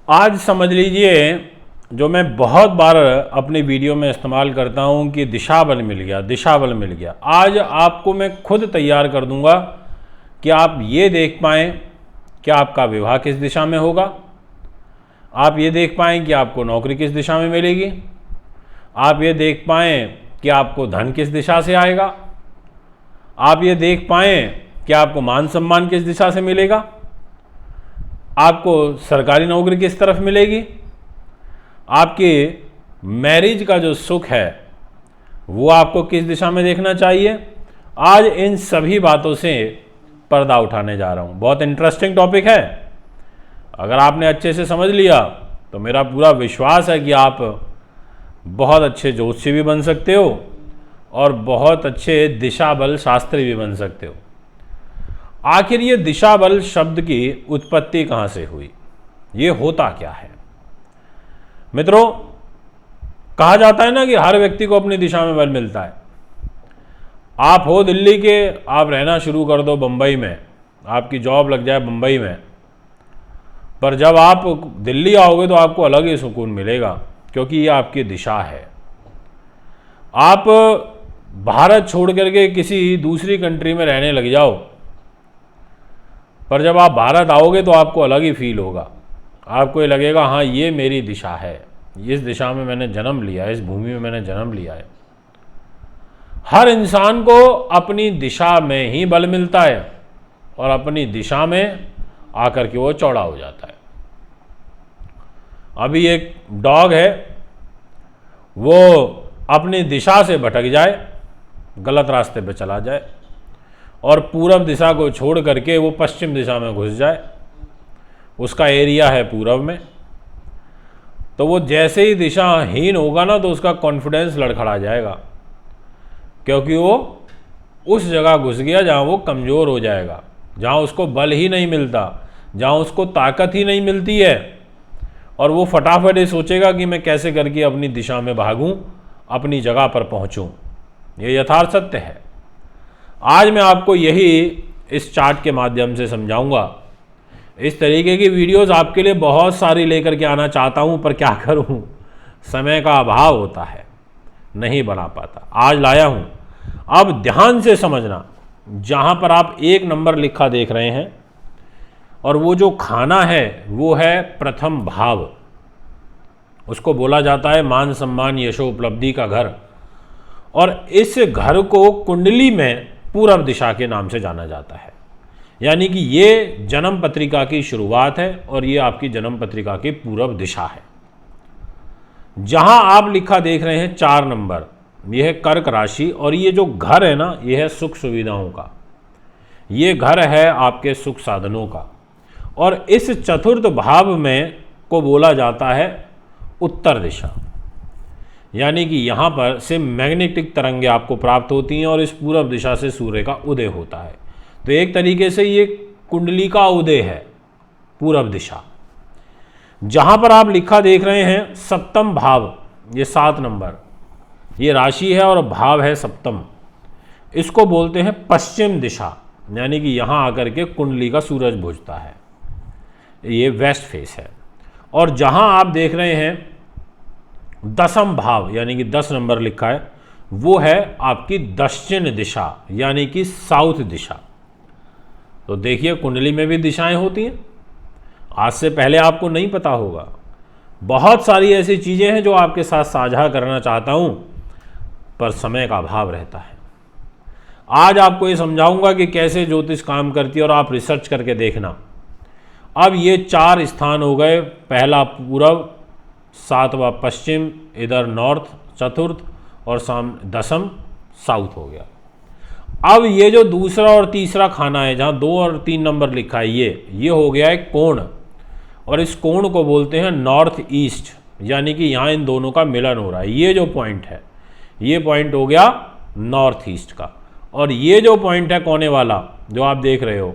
आज समझ लीजिए, जो मैं बहुत बार अपनी वीडियो में इस्तेमाल करता हूं कि दिशा बल मिल गया, दिशा बल मिल गया। आज आपको मैं खुद तैयार कर दूंगा कि आप ये देख पाएँ कि आपका विवाह किस दिशा में होगा, आप ये देख पाएँ कि आपको नौकरी किस दिशा में मिलेगी, आप ये देख पाएँ कि आपको धन किस दिशा से आएगा, आप ये देख पाएँ कि आपको मान सम्मान किस दिशा से मिलेगा, आपको सरकारी नौकरी किस तरफ मिलेगी, आपके मैरिज का जो सुख है वो आपको किस दिशा में देखना चाहिए। आज इन सभी बातों से पर्दा उठाने जा रहा हूँ। बहुत इंटरेस्टिंग टॉपिक है। अगर आपने अच्छे से समझ लिया तो मेरा पूरा विश्वास है कि आप बहुत अच्छे ज्योतिषी भी बन सकते हो और बहुत अच्छे दिशा बल शास्त्री भी बन सकते हो। आखिर ये दिशा बल शब्द की उत्पत्ति कहाँ से हुई, ये होता क्या है? मित्रों, कहा जाता है ना कि हर व्यक्ति को अपनी दिशा में बल मिलता है। आप हो दिल्ली के, आप रहना शुरू कर दो बम्बई में, आपकी जॉब लग जाए बम्बई में, पर जब आप दिल्ली आओगे तो आपको अलग ही सुकून मिलेगा, क्योंकि ये आपकी दिशा है। आप भारत छोड़ करके किसी दूसरी कंट्री में रहने लग जाओ, पर जब आप भारत आओगे तो आपको अलग ही फील होगा। आपको ये लगेगा हाँ ये मेरी दिशा है, इस दिशा में मैंने जन्म लिया है, इस भूमि में मैंने जन्म लिया है। हर इंसान को अपनी दिशा में ही बल मिलता है और अपनी दिशा में आकर के वो चौड़ा हो जाता है। अभी एक डॉग है, वो अपनी दिशा से भटक जाए, गलत रास्ते पे चला जाए और पूरब दिशा को छोड़ करके वो पश्चिम दिशा में घुस जाए, उसका एरिया है पूरब में, तो वो जैसे ही दिशाहीन होगा ना तो उसका कॉन्फिडेंस लड़खड़ा जाएगा, क्योंकि वो उस जगह घुस गया जहाँ वो कमज़ोर हो जाएगा, जहाँ उसको बल ही नहीं मिलता, जहाँ उसको ताकत ही नहीं मिलती है, और वो फटाफट ये सोचेगा कि मैं कैसे करके अपनी दिशा में भागूं, अपनी जगह पर पहुंचूं। ये यथार्थ सत्य है। आज मैं आपको यही इस चार्ट के माध्यम से समझाऊंगा। इस तरीके की वीडियोस आपके लिए बहुत सारी लेकर के आना चाहता हूं, पर क्या करूं, समय का अभाव होता है, नहीं बना पाता। आज लाया हूं। अब ध्यान से समझना, जहां पर आप 1 नंबर लिखा देख रहे हैं और वो जो खाना है वो है प्रथम भाव। उसको बोला जाता है मान सम्मान यशो उपलब्धि का घर, और इस घर को कुंडली में पूरब दिशा के नाम से जाना जाता है। यानी कि ये जन्म पत्रिका की शुरुआत है और ये आपकी जन्म पत्रिका की पूरब दिशा है। जहां आप लिखा देख रहे हैं 4 नंबर, यह है कर्क राशि, और ये जो घर है ना, यह है सुख सुविधाओं का, ये घर है आपके सुख साधनों का। और इस चतुर्थ भाव में को बोला जाता है उत्तर दिशा। यानी कि यहाँ पर से मैग्नेटिक तरंगें आपको प्राप्त होती हैं और इस पूरब दिशा से सूर्य का उदय होता है। तो एक तरीके से ये कुंडली का उदय है, पूरब दिशा। जहाँ पर आप लिखा देख रहे हैं सप्तम भाव, ये 7 नंबर, ये राशि है और भाव है सप्तम, इसको बोलते हैं पश्चिम दिशा। यानी कि यहाँ आकर के कुंडली का सूरज बुझता है, ये वेस्ट फेस है। और जहाँ आप देख रहे हैं 10म भाव, यानी कि 10 नंबर लिखा है, वो है आपकी दक्षिण दिशा, यानी कि साउथ दिशा। तो देखिए कुंडली में भी दिशाएं होती हैं। आज से पहले आपको नहीं पता होगा। बहुत सारी ऐसी चीज़ें हैं जो आपके साथ साझा करना चाहता हूं, पर समय का अभाव रहता है। आज आपको ये समझाऊंगा कि कैसे ज्योतिष काम करती है और आप रिसर्च करके देखना। अब ये 4 स्थान हो गए, पहला पूरब, 7वां पश्चिम, इधर नॉर्थ चतुर्थ, और 10म साउथ हो गया। अब ये जो दूसरा और तीसरा खाना है, जहाँ 2 और 3 नंबर लिखा है, ये हो गया है कोण, और इस कोण को बोलते हैं नॉर्थ ईस्ट। यानी कि यहाँ इन दोनों का मिलन हो रहा है। ये जो पॉइंट है, ये पॉइंट हो गया नॉर्थ ईस्ट का, और ये जो पॉइंट है कोने वाला जो आप देख रहे हो,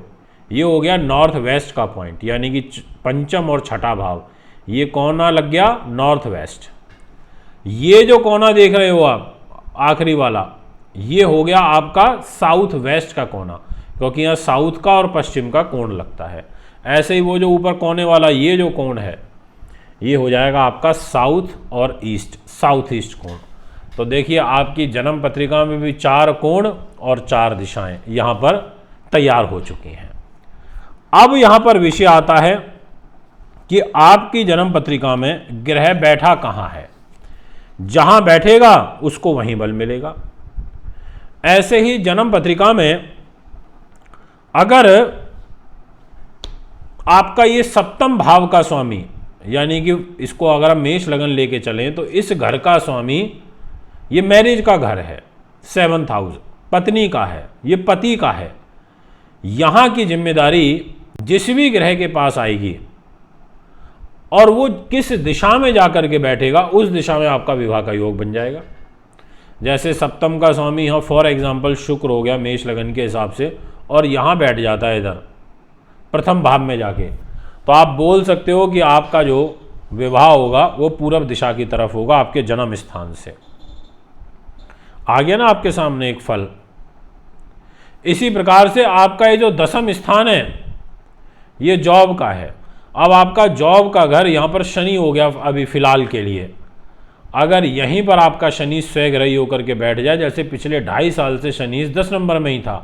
ये हो गया नॉर्थ वेस्ट का पॉइंट। यानी कि पंचम और छठा भाव, ये कोना लग गया नॉर्थ वेस्ट। ये जो कोना देख रहे हो आप आखिरी वाला, ये हो गया आपका साउथ वेस्ट का कोना, क्योंकि यहाँ साउथ का और पश्चिम का कोण लगता है। ऐसे ही वो जो ऊपर कोने वाला ये जो कोण है, ये हो जाएगा आपका साउथ और ईस्ट, साउथ ईस्ट कोण। तो देखिए आपकी जन्म पत्रिका में भी 4 कोण और 4 दिशाएं यहाँ पर तैयार हो चुकी हैं। अब यहाँ पर विषय आता है कि आपकी जन्म पत्रिका में ग्रह बैठा कहाँ है, जहाँ बैठेगा उसको वहीं बल मिलेगा। ऐसे ही जन्म पत्रिका में अगर आपका ये सप्तम भाव का स्वामी, यानी कि इसको अगर हम मेष लगन लेके चलें तो इस घर का स्वामी ये मैरिज का घर है, 7th हाउस पत्नी का है, ये पति का है। यहाँ की जिम्मेदारी जिस भी ग्रह के पास आएगी और वो किस दिशा में जाकर के बैठेगा उस दिशा में आपका विवाह का योग बन जाएगा। जैसे सप्तम का स्वामी यहाँ फॉर एग्जाम्पल शुक्र हो गया मेष लगन के हिसाब से, और यहाँ बैठ जाता है इधर प्रथम भाव में जाके, तो आप बोल सकते हो कि आपका जो विवाह होगा वो पूर्व दिशा की तरफ होगा आपके जन्म स्थान से। आ गया ना आपके सामने एक फल। इसी प्रकार से आपका ये जो 10वां स्थान है ये जॉब का है। अब आपका जॉब का घर यहाँ पर शनि हो गया अभी फिलहाल के लिए। अगर यहीं पर आपका शनि स्वग्रही होकर के बैठ जाए, जैसे पिछले 2.5 साल से शनि 10 नंबर में ही था,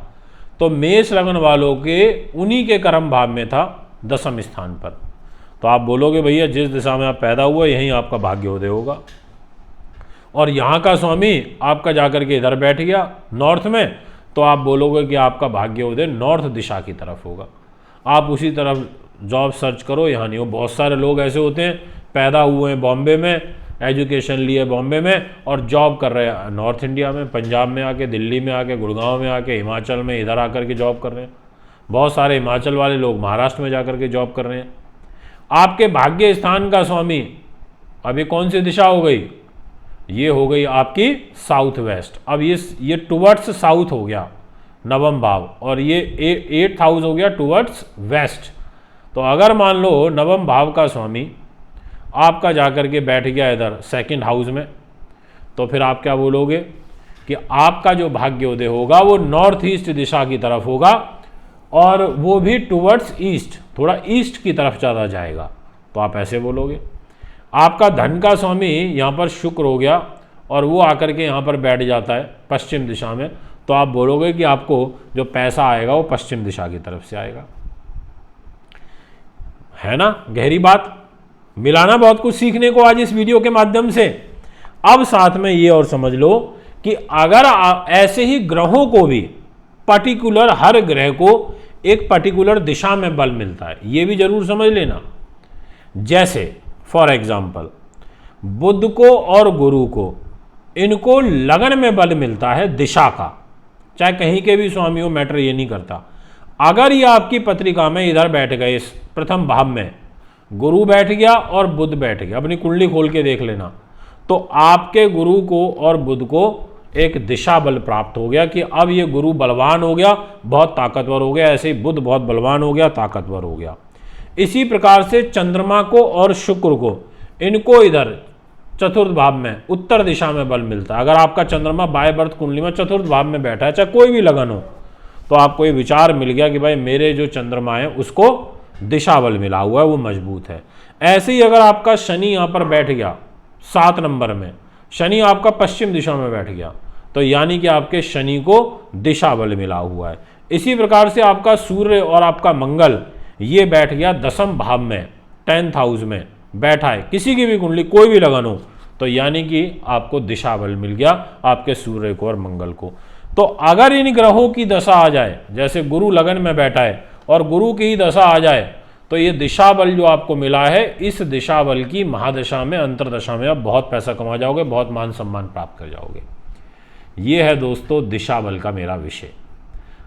तो मेष लगन वालों के उन्हीं के कर्म भाव में था 10वें स्थान पर, तो आप बोलोगे भैया जिस दिशा में आप पैदा हुए यहीं आपका भाग्योदय होगा। और यहाँ का स्वामी आपका जाकर के इधर बैठ गया नॉर्थ में, तो आप बोलोगे कि आपका भाग्योदय नॉर्थ दिशा की तरफ होगा। आप उसी तरफ जॉब सर्च करो, यहाँ नहीं हो। बहुत सारे लोग ऐसे होते हैं पैदा हुए हैं बॉम्बे में, एजुकेशन लिए बॉम्बे में और जॉब कर रहे हैं नॉर्थ इंडिया में, पंजाब में आके, दिल्ली में आके, गुड़गांव में आके, हिमाचल में इधर आकर के जॉब कर रहे हैं। बहुत सारे हिमाचल वाले लोग महाराष्ट्र में जाकर के जॉब कर रहे हैं। आपके भाग्य स्थान का स्वामी अभी कौन सी दिशा हो गई, ये हो गई आपकी साउथ वेस्ट। अब ये टुवर्ड्स साउथ हो गया 9वां भाव, और ये 8th हाउस हो गया टुवर्ड्स वेस्ट। तो अगर मान लो 9वां भाव का स्वामी आपका जाकर के बैठ गया इधर 2nd हाउस में, तो फिर आप क्या बोलोगे कि आपका जो भाग्योदय होगा वो नॉर्थ ईस्ट दिशा की तरफ होगा, और वो भी टुवर्ड्स ईस्ट, थोड़ा ईस्ट की तरफ ज़्यादा जाएगा। तो आप ऐसे बोलोगे। आपका धन का स्वामी यहाँ पर शुक्र हो गया और वो आकर के यहाँ पर बैठ जाता है पश्चिम दिशा में, तो आप बोलोगे कि आपको जो पैसा आएगा वो पश्चिम दिशा की तरफ से आएगा। है ना गहरी बात, मिलाना बहुत कुछ सीखने को आज इस वीडियो के माध्यम से। अब साथ में ये और समझ लो कि अगर ऐसे ही ग्रहों को भी पर्टिकुलर, हर ग्रह को एक पर्टिकुलर दिशा में बल मिलता है, ये भी जरूर समझ लेना। जैसे फॉर एग्जाम्पल बुध को और गुरु को, इनको लगन में बल मिलता है दिशा का, चाहे कहीं के भी स्वामी हो, मैटर ये नहीं करता। अगर ये आपकी पत्रिका में इधर बैठ गए, इस प्रथम भाव में गुरु बैठ गया और बुध बैठ गया, अपनी कुंडली खोल के देख लेना, तो आपके गुरु को और बुध को एक दिशा बल प्राप्त हो गया कि अब ये गुरु बलवान हो गया, बहुत ताकतवर हो गया, ऐसे ही बुध बहुत बलवान हो गया, ताकतवर हो गया। इसी प्रकार से चंद्रमा को और शुक्र को, इनको इधर 4th भाव में उत्तर दिशा में बल मिलता है। अगर आपका चंद्रमा बाय बर्थ कुंडली में 4th भाव में बैठा है, चाहे कोई भी लगन हो, तो आपको ये विचार मिल गया कि भाई मेरे जो चंद्रमा है उसको दिशा बल मिला हुआ है, वो मजबूत है। ऐसे ही अगर आपका शनि यहाँ पर बैठ गया 7 नंबर में, शनि आपका पश्चिम दिशा में बैठ गया, तो यानी कि आपके शनि को दिशा बल मिला हुआ है। इसी प्रकार से आपका सूर्य और आपका मंगल ये बैठ गया 10वें भाव में, 10th हाउस में बैठा है, किसी की भी कुंडली कोई भी लगन हो, तो यानी कि आपको दिशा बल मिल गया आपके सूर्य को और मंगल को। तो अगर इन ग्रहों की दशा आ जाए, जैसे गुरु लगन में बैठा है और गुरु की ही दशा आ जाए, तो ये दिशा बल जो आपको मिला है, इस दिशा बल की महादशा में, अंतरदशा में आप बहुत पैसा कमा जाओगे, बहुत मान सम्मान प्राप्त कर जाओगे। ये है दोस्तों दिशा बल का मेरा विषय।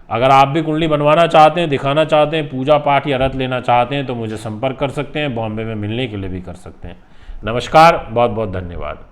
अगर आप भी कुंडली बनवाना चाहते हैं, दिखाना चाहते हैं, पूजा पाठ या रत लेना चाहते हैं, तो मुझे संपर्क कर सकते हैं, बॉम्बे में मिलने के लिए भी कर सकते हैं। नमस्कार, बहुत बहुत धन्यवाद।